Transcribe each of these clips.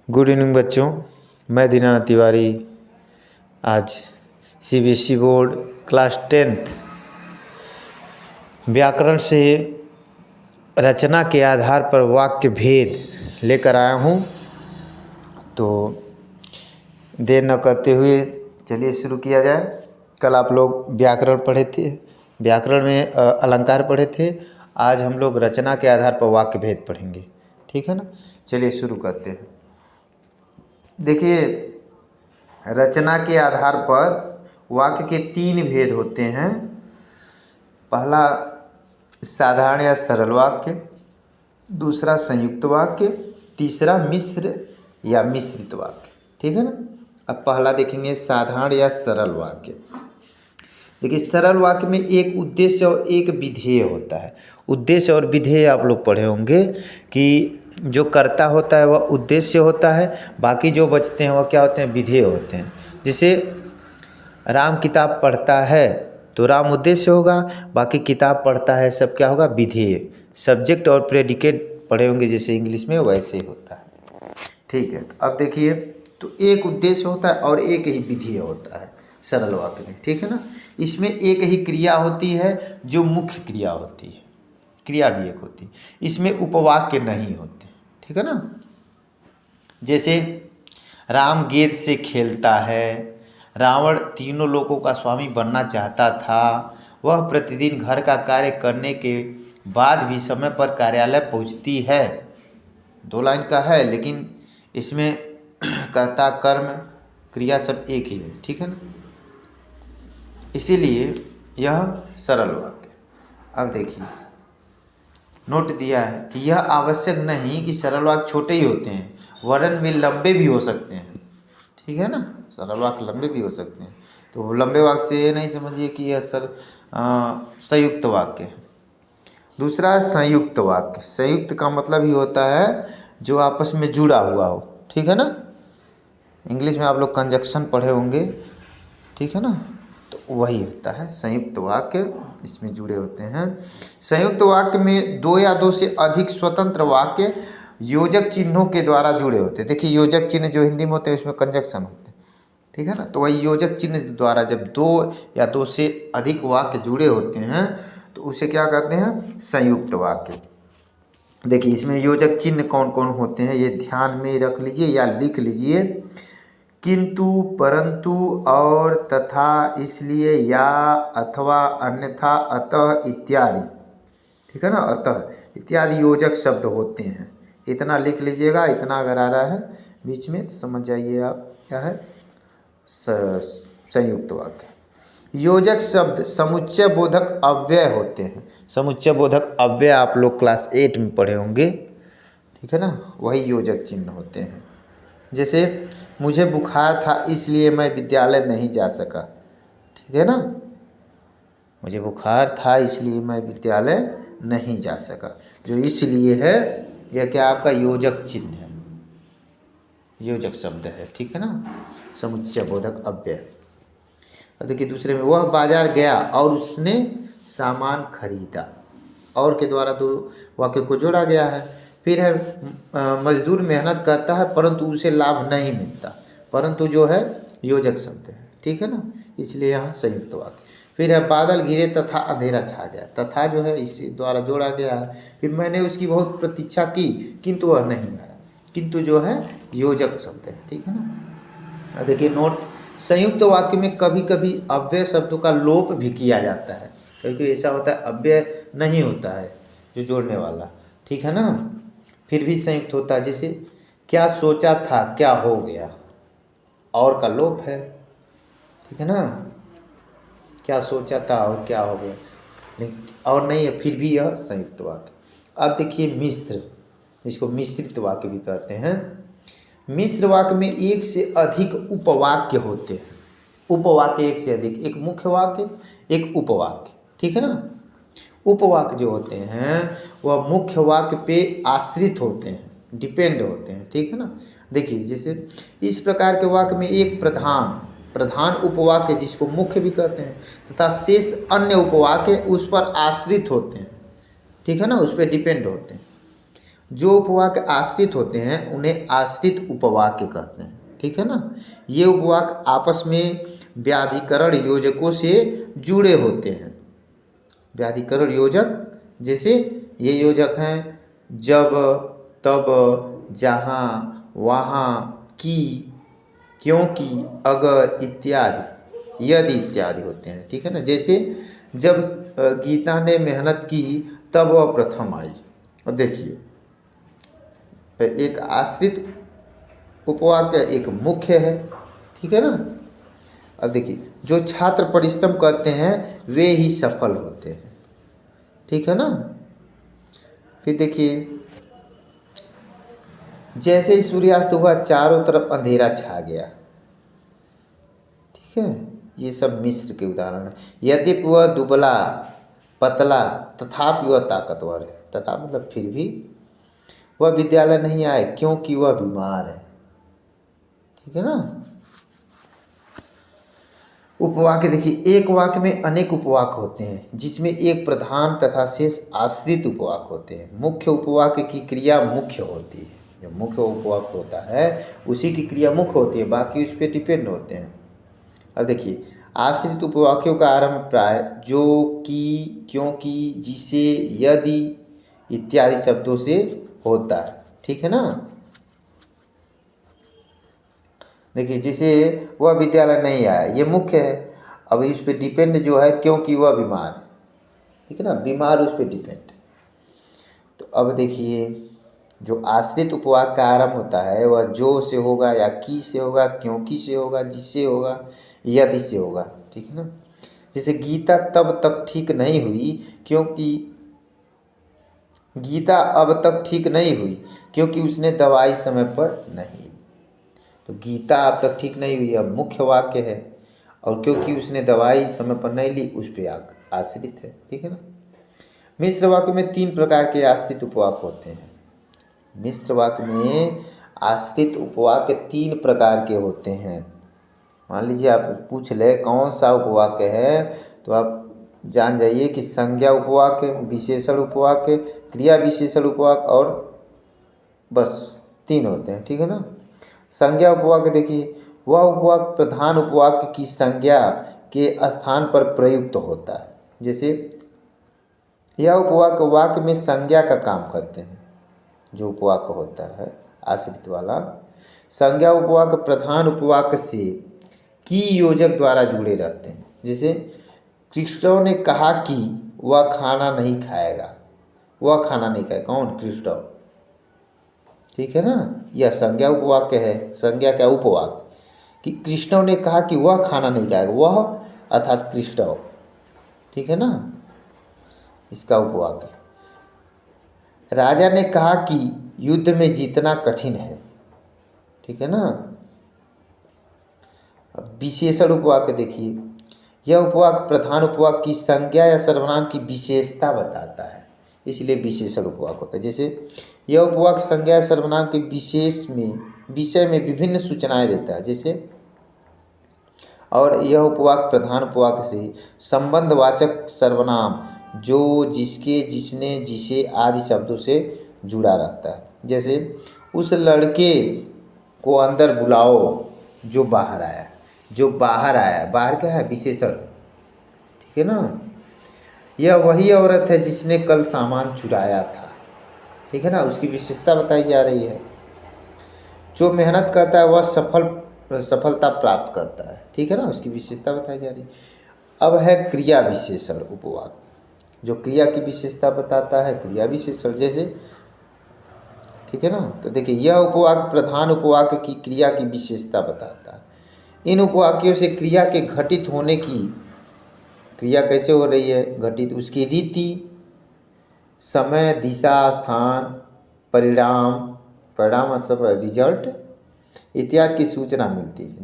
Good evening बच्चों, मैं दीनानाथ तिवारी आज सीबीएसई बोर्ड क्लास 10th व्याकरण से रचना के आधार पर वाक्य भेद लेकर आया हूँ। तो देर न करते हुए चलिए शुरू किया जाए। कल आप लोग व्याकरण पढ़े थे, व्याकरण में अलंकार पढ़े थे। आज हम लोग रचना के आधार पर वाक्य भेद पढ़ेंगे, ठीक है ना। चलिए शुरू करते हैं। देखिए, रचना के आधार पर वाक्य के 3 भेद होते हैं। पहला साधारण या सरल वाक्य, दूसरा संयुक्त वाक्य, तीसरा मिश्र या मिश्रित वाक्य, ठीक है ना। अब पहला देखेंगे साधारण या सरल वाक्य। देखिए, सरल वाक्य में एक उद्देश्य और एक विधेय होता है। उद्देश्य और विधेय आप लोग पढ़े होंगे कि जो कर्ता होता है वह उद्देश्य होता है, बाकी जो बचते हैं वह क्या होते हैं, विधेय होते हैं। जैसे राम किताब पढ़ता है तो राम उद्देश्य होगा, बाकी किताब पढ़ता है सब क्या होगा, विधेय। सब्जेक्ट और प्रेडिकेट पढ़े होंगे जैसे इंग्लिश में, वैसे होता है, ठीक है। अब देखिए, तो एक उद्देश्य होता है और एक ही विधेय होता है सरल वाक्य में, ठीक है ना। इसमें एक ही क्रिया होती है जो मुख्य क्रिया होती है, क्रिया भी एक होती है। इसमें उपवाक्य नहीं होते, ठीक है ना। जैसे राम गेंद से खेलता है, रावण तीनों लोगों का स्वामी बनना चाहता था, वह प्रतिदिन घर का कार्य करने के बाद भी समय पर कार्यालय पहुंचती है। 2 लाइन का है, लेकिन इसमें कर्ता कर्म क्रिया सब एक ही है, ठीक है ना। इसीलिए यह सरल वाक्य। अब देखिए, नोट दिया है कि यह आवश्यक नहीं कि सरल वाक्य छोटे ही होते हैं, वरन वे लंबे भी हो सकते हैं, ठीक है ना। सरल वाक्य लंबे भी हो सकते हैं, तो लंबे वाक्य से ये नहीं समझिए कि यह संयुक्त वाक्य है। दूसरा संयुक्त वाक्य। संयुक्त का मतलब ही होता है जो आपस में जुड़ा हुआ हो, ठीक है ना। इंग्लिश में आप लोग कंजक्शन पढ़े होंगे, ठीक है ना। तो वही होता है संयुक्त वाक्य, इसमें जुड़े होते हैं। संयुक्त वाक्य में 2 या 2 से अधिक स्वतंत्र वाक्य योजक चिन्हों के द्वारा जुड़े होते हैं। देखिए, योजक चिन्ह जो हिंदी में होते हैं उसमें कंजक्शन होते हैं, ठीक है ना। तो वही योजक चिन्ह द्वारा जब 2 या 2 से अधिक वाक्य जुड़े होते हैं तो उसे क्या कहते हैं, संयुक्त वाक्य। देखिए, इसमें योजक चिन्ह कौन कौन होते हैं ये ध्यान में रख लीजिए या लिख लीजिए। किंतु, परंतु, और, तथा, इसलिए, या, अथवा, अन्यथा, अतः इत्यादि, ठीक है ना। अतः इत्यादि योजक शब्द होते हैं। इतना लिख लीजिएगा। इतना अगर आ रहा है बीच में तो समझ जाइए आप क्या है, संयुक्त वाक्य। योजक शब्द समुच्चय बोधक अव्यय होते हैं। समुच्चय बोधक अव्यय आप लोग क्लास 8 में पढ़े होंगे, ठीक है ना। वही योजक चिन्ह होते हैं। जैसे मुझे बुखार था इसलिए मैं विद्यालय नहीं जा सका, ठीक है ना। मुझे बुखार था इसलिए मैं विद्यालय नहीं जा सका। जो इसलिए है यह क्या आपका योजक चिन्ह है, योजक शब्द है, ठीक है ना। समुच्चय बोधक अव्यय। देखिए, दूसरे में वह बाजार गया और उसने सामान खरीदा, और के द्वारा 2 वाक्य को जोड़ा गया है। फिर है मजदूर मेहनत करता है परंतु उसे लाभ नहीं मिलता। परंतु जो है योजक शब्द है, ठीक है ना, इसलिए यहाँ संयुक्त वाक्य। फिर है बादल गिरे तथा अंधेरा छा गया। तथा जो है इस द्वारा जोड़ा गया है। फिर मैंने उसकी बहुत प्रतीक्षा की किंतु वह नहीं आया। किंतु जो है योजक शब्द है, ठीक है ना। देखिए नोट, संयुक्त वाक्य में कभी कभी अव्यय शब्दों का लोप भी किया जाता है, क्योंकि ऐसा होता है अव्यय नहीं होता है जो जोड़ने वाला, ठीक है ना, फिर भी संयुक्त होता है। जैसे क्या सोचा था क्या हो गया, और का लोप है, ठीक है ना। क्या सोचा था और क्या हो गया, लेकिन और नहीं है, फिर भी यह संयुक्त वाक्य। अब देखिए मिश्र, इसको मिश्रित वाक्य भी कहते हैं। मिश्र वाक्य में 1 से अधिक उपवाक्य होते हैं। उपवाक्य 1 से अधिक, एक मुख्य वाक्य एक उपवाक्य, ठीक है ना। उपवाक्य जो होते हैं वह मुख्य वाक्य पे आश्रित होते हैं, डिपेंड होते हैं, ठीक है ना। देखिए, जैसे इस प्रकार के वाक्य में एक प्रधान उपवाक्य जिसको मुख्य भी कहते हैं तथा शेष अन्य उपवाक्य उस पर आश्रित होते हैं, ठीक है ना, उस पर डिपेंड होते हैं। जो उपवाक्य आश्रित होते हैं उन्हें आश्रित उपवाक्य कहते हैं। ठीक है ना। ये उपवाक्य आपस में व्याधिकरण योजकों से जुड़े होते हैं। व्याधिकरण योजक जैसे ये योजक हैं जब, तब, जहाँ, वहाँ, की, क्योंकि, अगर इत्यादि, यदि इत्यादि होते हैं। ठीक है ना। जैसे जब गीता ने मेहनत की तब वह प्रथम आई। और देखिए एक आश्रित उपवाक्य एक मुख्य है। ठीक है ना। अब देखिए जो छात्र परिश्रम करते हैं वे ही सफल होते हैं। ठीक है ना। फिर देखिए जैसे ही सूर्यास्त हुआ चारों तरफ अंधेरा छा गया। ठीक है। ये सब मिस्र के उदाहरण है। यद्यपि वह दुबला पतला तथापि वह ताकतवर है। तथा मतलब फिर भी वह विद्यालय नहीं आए क्योंकि वह बीमार है। ठीक है ना। उपवाक्य देखिए एक वाक्य में अनेक उपवाक्य होते हैं जिसमें एक प्रधान तथा शेष आश्रित उपवाक्य होते हैं। मुख्य उपवाक्य की क्रिया मुख्य होती है। जो मुख्य उपवाक्य होता है उसी की क्रिया मुख्य होती है, बाकी उस पर डिपेंड होते हैं। अब देखिए आश्रित उपवाक्यों का आरंभ प्राय जो, कि, क्योंकि, जिसे, यदि इत्यादि शब्दों से होता है। ठीक है ना। देखिए जैसे वह विद्यालय नहीं आया ये मुख्य है। अब इस पे डिपेंड जो है क्योंकि वह बीमार है। ठीक है ना। बीमार उस पर डिपेंड। तो अब देखिए जो आश्रित उपवाक्य का आरंभ होता है वह जो से होगा या की से होगा, क्योंकि से होगा, जिससे होगा, यदि से होगा। ठीक है ना। जैसे गीता तब तक ठीक नहीं हुई क्योंकि गीता अब तक ठीक नहीं हुई क्योंकि उसने दवाई समय पर नहीं ली। तो गीता अब तक ठीक नहीं हुई अब मुख्य वाक्य है, और क्योंकि उसने दवाई समय पर नहीं ली उस पर आश्रित है। ठीक है ना। मिश्र वाक्य में 3 प्रकार के आश्रित उपवाक्य होते हैं। मिश्र वाक्य में आश्रित उपवाक्य 3 प्रकार के होते हैं। मान लीजिए आप पूछ ले कौन सा उपवाक्य है तो आप जान जाइए कि संज्ञा उपवाक्य, विशेषण उपवाक्य, क्रिया विशेषण उपवाक्य और बस 3 होते हैं। ठीक है ना। संज्ञा उपवाक्य देखिए वह उपवाक्य प्रधान उपवाक्य की संज्ञा के स्थान पर प्रयुक्त होता है। जैसे यह उपवाक्य वाक्य में संज्ञा का काम करते हैं। जो उपवाक्य होता है आश्रित वाला संज्ञा उपवाक्य प्रधान उपवाक्य से की योजक द्वारा जुड़े रहते हैं। जैसे क्रिस्टो ने कहा कि वह खाना नहीं खाएगा। वह खाना नहीं खाएगा कौन? क्रिस्टो। ठीक है ना। यह संज्ञा उपवाक्य है। संज्ञा क्या? उपवाक्य कि कृष्ण ने कहा कि वह खाना नहीं खाएगा। वह अर्थात कृष्ण। ठीक है ना। इसका उपवाक्य राजा ने कहा कि युद्ध में जीतना कठिन है। ठीक है ना। अब विशेषण उपवाक्य देखिए यह उपवाक्य प्रधान उपवाक्य की संज्ञा या सर्वनाम की विशेषता बताता है, इसलिए विशेषण उपवाक्य होता है। जैसे यह उपवाक्य संज्ञा या सर्वनाम के विषय में विभिन्न सूचनाएं देता है। जैसे और यह उपवाक्य प्रधान उपवाक्य से संबंधवाचक सर्वनाम जो, जिसके, जिसने, जिसे आदि शब्दों से जुड़ा रहता है। जैसे उस लड़के को अंदर बुलाओ जो बाहर आया। जो बाहर आया, बाहर क्या है? विशेषण। ठीक है ना। यह वही औरत है जिसने कल सामान चुराया था। ठीक है ना। उसकी विशेषता बताई जा रही है। जो मेहनत करता है वह सफलता प्राप्त करता है। ठीक है ना। उसकी विशेषता बताई जा रही है। अब है क्रिया विशेषण उपवाक्य जो क्रिया की विशेषता बताता है। क्रिया विशेषण जैसे ठीक है ना। तो देखिए यह उपवाक्य प्रधान उपवाक्य की क्रिया की विशेषता बताता है। इन उपवाक्यों से क्रिया के घटित होने की, क्रिया कैसे हो रही है घटित, उसकी रीति, समय, दिशा, स्थान, परिणाम, परिणाम मतलब रिजल्ट इत्यादि की सूचना मिलती है।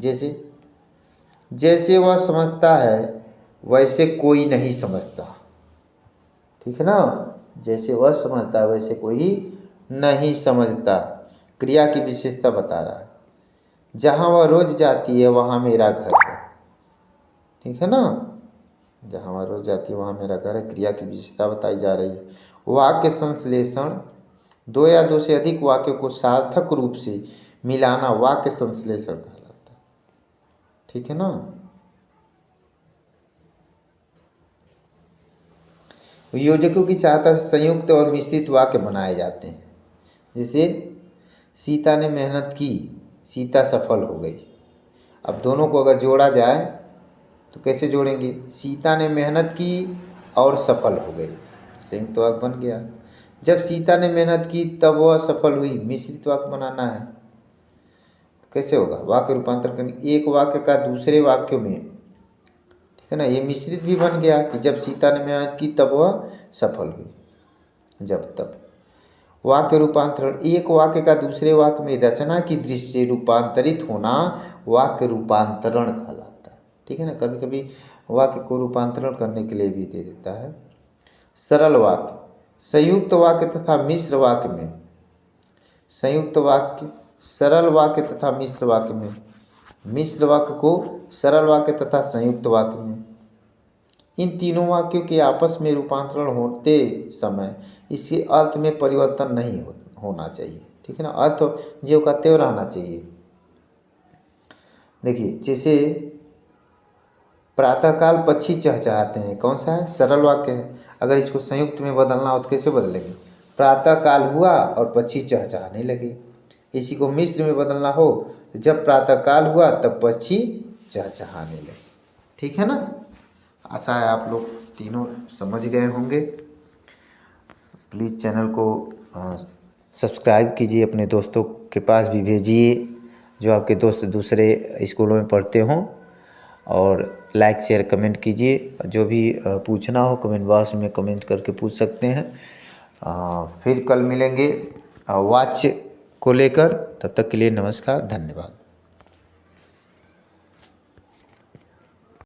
जैसे वह समझता है वैसे कोई नहीं समझता। ठीक है ना। जैसे वह समझता है वैसे कोई नहीं समझता। क्रिया की विशेषता बता रहा है। जहाँ वह रोज जाती है वहाँ मेरा घर है। ठीक है ना। जहाँ वह रोज जाती है वहाँ मेरा घर है। क्रिया की विशेषता बताई जा रही है। वाक्य संश्लेषण दो या दो से अधिक वाक्यों को सार्थक रूप से मिलाना वाक्य संश्लेषण कहलाता है। ठीक है ना। योजकों की सहायता से संयुक्त और मिश्रित वाक्य बनाए जाते हैं। जैसे सीता ने मेहनत की, सीता सफल हो गई। अब दोनों को अगर जोड़ा जाए तो कैसे जोड़ेंगे? सीता ने मेहनत की और सफल हो गई, संयुक्त वाक्य बन गया। जब सीता ने मेहनत की तब वह सफल हुई, मिश्रित वाक्य बनाना है। कैसे होगा? वाक्य रूपांतर करने, एक वाक्य का दूसरे वाक्यों में, ठीक है ना। ये मिश्रित भी बन गया कि जब सीता ने मेहनत की तब वह सफल हुई, जब तब। वाक्य रूपांतरण, एक वाक्य का दूसरे वाक्य में रचना की दृष्टि से रूपांतरित होना वाक्य रूपांतरण कहलाता है। ठीक है ना। कभी कभी वाक्य को रूपांतरण करने के लिए भी दे देता है। सरल वाक्य, संयुक्त वाक्य तथा मिश्र वाक्य में, संयुक्त वाक्य सरल वाक्य तथा मिश्र वाक्य में, मिश्र वाक्य को सरल वाक्य तथा संयुक्त वाक्य में। इन तीनों वाक्यों के आपस में रूपांतरण होते समय इसके अर्थ में परिवर्तन नहीं होना चाहिए। ठीक है ना। अर्थ ज्यों का त्यों रहना चाहिए। देखिए, जैसे प्रातःकाल पक्षी चहचहाते हैं, कौन सा है? सरल वाक्य है। अगर इसको संयुक्त में बदलना हो तो कैसे बदलेंगे? प्रातःकाल हुआ और पक्षी चहचहाने लगे। इसी को मिश्र में बदलना हो तो जब प्रातःकाल हुआ तब पक्षी चहचहाने लगे। ठीक है ना। आशा है आप लोग तीनों समझ गए होंगे। प्लीज़ चैनल को सब्सक्राइब कीजिए, अपने दोस्तों के पास भी भेजिए जो आपके दोस्त दूसरे स्कूलों में पढ़ते हों, और लाइक शेयर कमेंट कीजिए। जो भी पूछना हो कमेंट बॉक्स में कमेंट करके पूछ सकते हैं। फिर कल मिलेंगे वॉच को लेकर। तब तक के लिए नमस्कार, धन्यवाद।